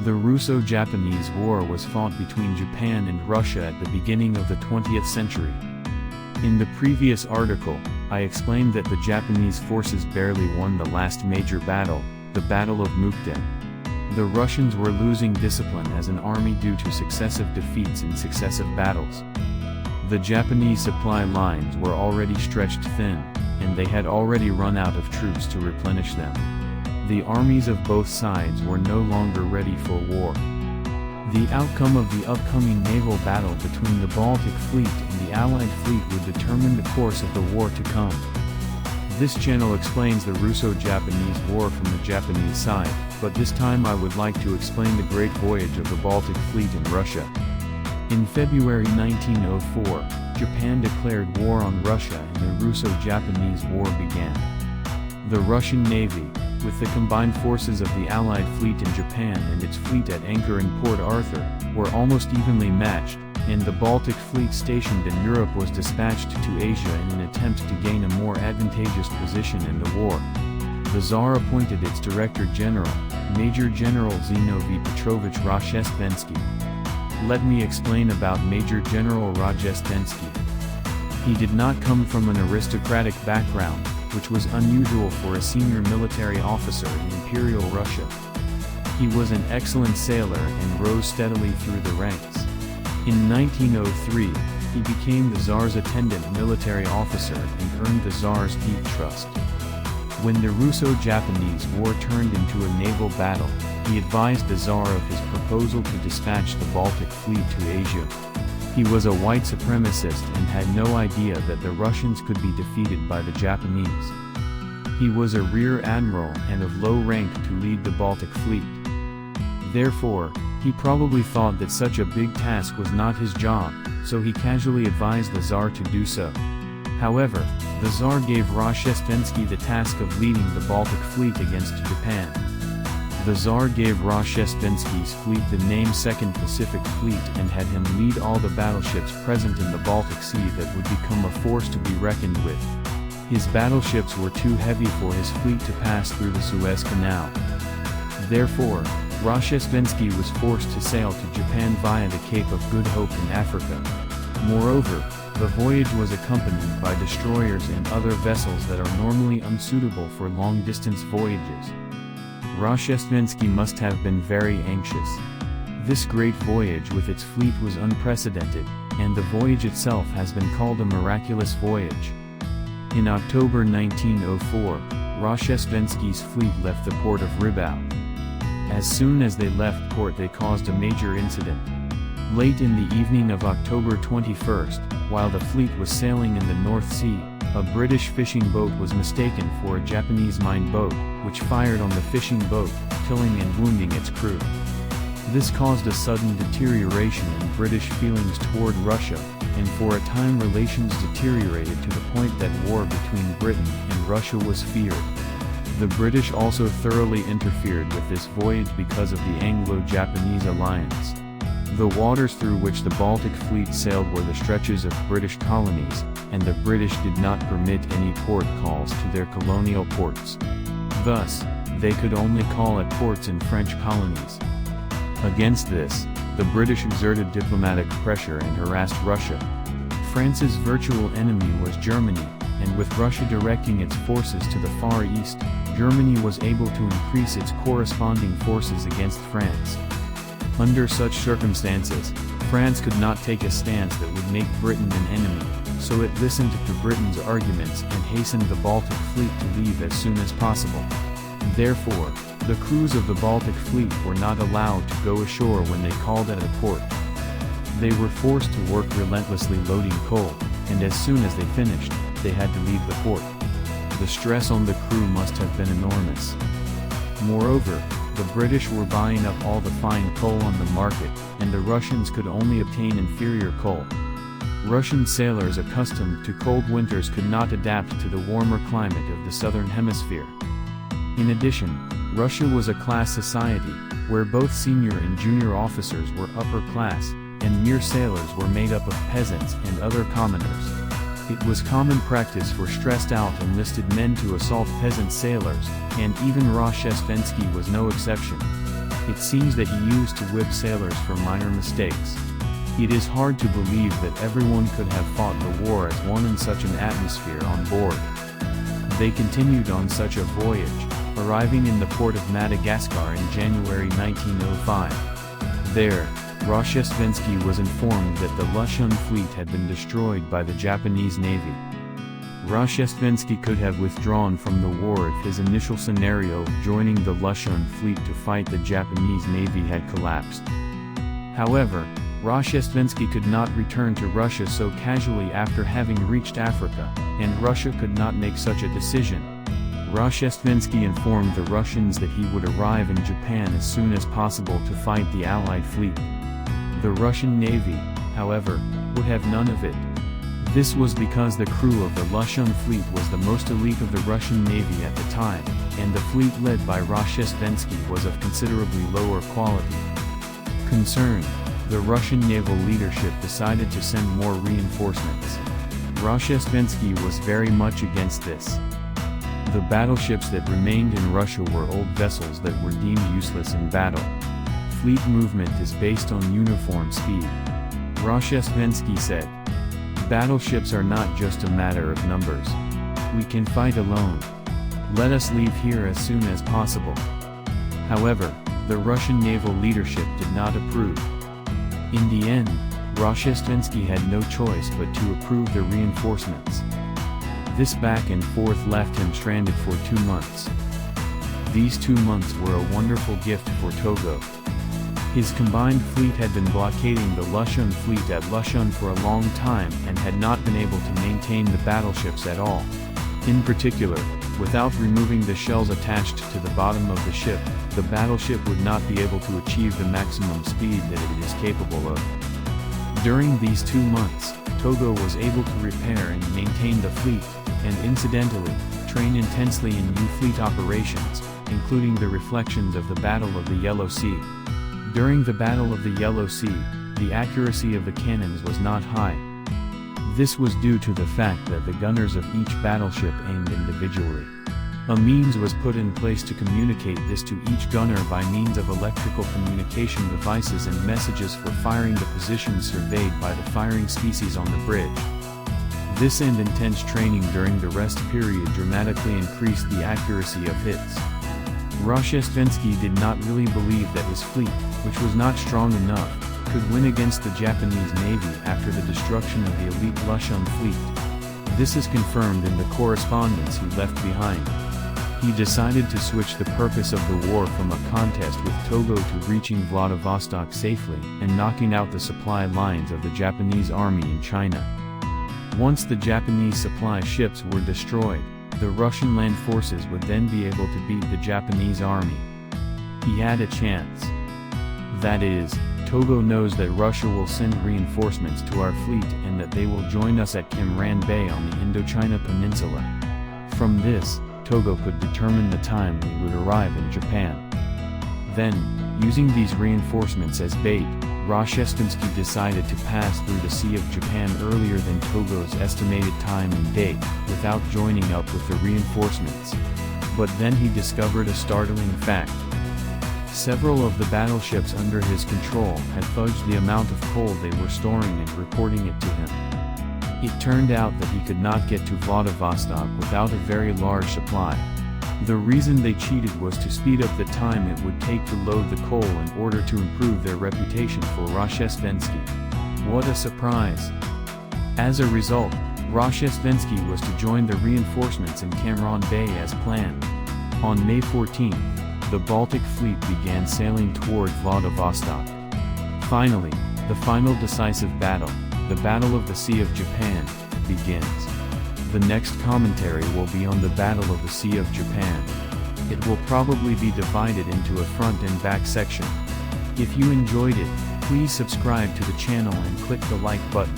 The Russo-Japanese War was fought between Japan and Russia at the beginning of the 20th century. In the previous article, I explained that the Japanese forces barely won the last major battle, the Battle of Mukden. The Russians were losing discipline as an army due to successive defeats in successive battles. The Japanese supply lines were already stretched thin, and they had already run out of troops to replenish them. The armies of both sides were no longer ready for war. The outcome of the upcoming naval battle between the Baltic Fleet and the Allied fleet would determine the course of the war to come. This channel explains the Russo-Japanese War from the Japanese side, but this time I would like to explain the Great Voyage of the Baltic Fleet in Russia. In February 1904, Japan declared war on Russia and the Russo-Japanese War began. The Russian Navy, with the combined forces of the Allied fleet in Japan and its fleet at anchor in Port Arthur, were almost evenly matched, and the Baltic Fleet stationed in Europe was dispatched to Asia in an attempt to gain a more advantageous position in the war. The Tsar appointed its Director General, Major General Zinovy Petrovich Rozhestvenskij. Let me explain about Major General Rozhestvenskij. He did not come from an aristocratic background, which was unusual for a senior military officer in Imperial Russia. He was an excellent sailor and rose steadily through the ranks. In 1903, he became the Tsar's attendant military officer and earned the Tsar's deep trust. When the Russo-Japanese War turned into a naval battle, he advised the Tsar of his proposal to dispatch the Baltic Fleet to Asia. He was a white supremacist and had no idea that the Russians could be defeated by the Japanese. He was a rear admiral and of low rank to lead the Baltic Fleet. Therefore, he probably thought that such a big task was not his job, so he casually advised the Tsar to do so. However, the Tsar gave Rozhestvenskij the task of leading the Baltic Fleet against Japan. The Tsar gave Rozhestvenskij's fleet the name Second Pacific Fleet and had him lead all the battleships present in the Baltic Sea that would become a force to be reckoned with. His battleships were too heavy for his fleet to pass through the Suez Canal. Therefore, Rozhestvenskij was forced to sail to Japan via the Cape of Good Hope in Africa. Moreover, the voyage was accompanied by destroyers and other vessels that are normally unsuitable for long-distance voyages. Rozhestvenskij must have been very anxious. This great voyage with its fleet was unprecedented, and the voyage itself has been called a miraculous voyage. In October 1904, Rozhestvenskij's fleet left the port of Ribau. As soon as they left port they caused a major incident. Late in the evening of October 21st, while the fleet was sailing in the North Sea, a British fishing boat was mistaken for a Japanese mine boat, which fired on the fishing boat, killing and wounding its crew. This caused a sudden deterioration in British feelings toward Russia, and for a time relations deteriorated to the point that war between Britain and Russia was feared. The British also thoroughly interfered with this voyage because of the Anglo-Japanese alliance. The waters through which the Baltic Fleet sailed were the stretches of British colonies, and the British did not permit any port calls to their colonial ports. Thus, they could only call at ports in French colonies. Against this, the British exerted diplomatic pressure and harassed Russia. France's virtual enemy was Germany, and with Russia directing its forces to the Far East, Germany was able to increase its corresponding forces against France. Under such circumstances, France could not take a stance that would make Britain an enemy, so it listened to Britain's arguments and hastened the Baltic Fleet to leave as soon as possible. Therefore, the crews of the Baltic Fleet were not allowed to go ashore when they called at a port. They were forced to work relentlessly loading coal, and as soon as they finished, they had to leave the port. The stress on the crew must have been enormous. Moreover, the British were buying up all the fine coal on the market, and the Russians could only obtain inferior coal. Russian sailors accustomed to cold winters could not adapt to the warmer climate of the southern hemisphere. In addition, Russia was a class society, where both senior and junior officers were upper class, and mere sailors were made up of peasants and other commoners. It was common practice for stressed-out enlisted men to assault peasant sailors, and even Rozhestvenskij was no exception. It seems that he used to whip sailors for minor mistakes. It is hard to believe that everyone could have fought the war as one in such an atmosphere on board. They continued on such a voyage, arriving in the port of Madagascar in January 1905. There, Rozhestvenskij was informed that the Russian fleet had been destroyed by the Japanese Navy. Rozhestvenskij could have withdrawn from the war if his initial scenario of joining the Russian fleet to fight the Japanese Navy had collapsed. However, Rozhestvenskij could not return to Russia so casually after having reached Africa, and Russia could not make such a decision. Rozhestvenskij informed the Russians that he would arrive in Japan as soon as possible to fight the Allied fleet. The Russian Navy, however, would have none of it. This was because the crew of the Russian fleet was the most elite of the Russian Navy at the time, and the fleet led by Rozhestvenskij was of considerably lower quality. Concerned, the Russian naval leadership decided to send more reinforcements. Rozhestvenskij was very much against this. The battleships that remained in Russia were old vessels that were deemed useless in battle. Fleet movement is based on uniform speed. Rozhestvenskij said, "Battleships are not just a matter of numbers. We can fight alone. Let us leave here as soon as possible." However, the Russian naval leadership did not approve. In the end, Rozhestvenskij had no choice but to approve the reinforcements. This back and forth left him stranded for 2 months. These 2 months were a wonderful gift for Togo. His combined fleet had been blockading the Russian fleet at Lushan for a long time and had not been able to maintain the battleships at all. In particular, without removing the shells attached to the bottom of the ship, the battleship would not be able to achieve the maximum speed that it is capable of. During these 2 months, Togo was able to repair and maintain the fleet, and incidentally, train intensely in new fleet operations, including the reflections of the Battle of the Yellow Sea. During the Battle of the Yellow Sea, the accuracy of the cannons was not high. This was due to the fact that the gunners of each battleship aimed individually. A means was put in place to communicate this to each gunner by means of electrical communication devices and messages for firing the positions surveyed by the firing species on the bridge. This and intense training during the rest period dramatically increased the accuracy of hits. Rozhestvenskij did not really believe that his fleet, which was not strong enough, could win against the Japanese Navy after the destruction of the elite Russian fleet. This is confirmed in the correspondence he left behind. He decided to switch the purpose of the war from a contest with Togo to reaching Vladivostok safely and knocking out the supply lines of the Japanese army in China. Once the Japanese supply ships were destroyed, the Russian land forces would then be able to beat the Japanese army. He had a chance. That is, Togo knows that Russia will send reinforcements to our fleet and that they will join us at Cam Bay on the Indochina Peninsula. From this, Togo could determine the time we would arrive in Japan. Then, using these reinforcements as bait, Rozhestvenskij decided to pass through the Sea of Japan earlier than Togo's estimated time and date, without joining up with the reinforcements. But then he discovered a startling fact. Several of the battleships under his control had fudged the amount of coal they were storing and reporting it to him. It turned out that he could not get to Vladivostok without a very large supply. The reason they cheated was to speed up the time it would take to load the coal in order to improve their reputation for Rozhestvenskij. What a surprise! As a result, Rozhestvenskij was to join the reinforcements in Cam Bay as planned. On May 14th, the Baltic Fleet began sailing toward Vladivostok. Finally, the final decisive battle, the Battle of the Sea of Japan, begins. The next commentary will be on the Battle of the Sea of Japan. It will probably be divided into a front and back section. If you enjoyed it, please subscribe to the channel and click the like button.